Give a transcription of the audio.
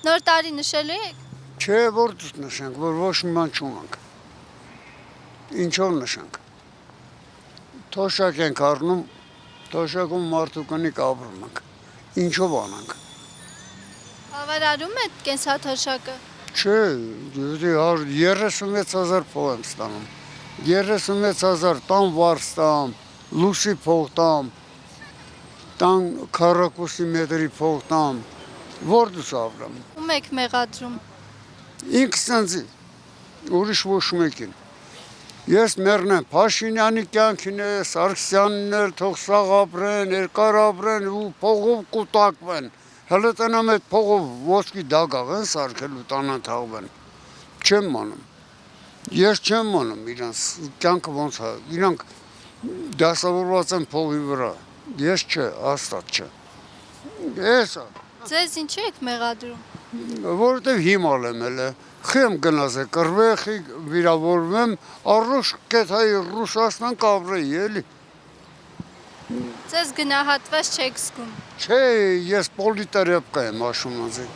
Նոր տարի նշելու եք։ Չէ, որ նշենք, որ ոչ մի բան չունենք։ Ինչով նշենք։ Թոշակ ենք առնում, թոշակում մարդու կնիկ ապրում ենք։ Ինչով անենք։ Բավարարում է կենսաթոշակը։ Չէ, 36,000 փող եմ ստանում։ 36,000 տան վար ստամ, լուսի փող տամ, տան քառակուսի մետրի փող տամ, որ դուս ապրեմ։ Ում եք մեղադրում։ Ինքս ինձի, ուրիշ ոչ մեկին։ Ես մեռնեմ Փաշինյանի կյանքին է, Սարգսյանն էլ թող սաղ ապրեն, երկար ապրեն ու փողով կուտակվեն։ Հələ տնամ այդ փողով ոսկի դագաղ են սարքելու տանան թաղվեն։ Չեմ մանում։ Ես չեմ մանում իրանց կյանքը ոնց է, իրանք դասավորված են փողի վրա։ Ես չէ, հաստատ չէ։ Էսա։ Ձեզ ինչու եք մեղադրում։ Որովհետև հիմալ եմ էլ է։ Խեմ գնաս է կրվեխի վիրավորվեմ, առուշ կեթայի Ռուսաստան կավրեի էլի։ Ձեզ գնահատված չեք զգում։ Չէ, ես պոլիտարեպկա եմ աշում անձի։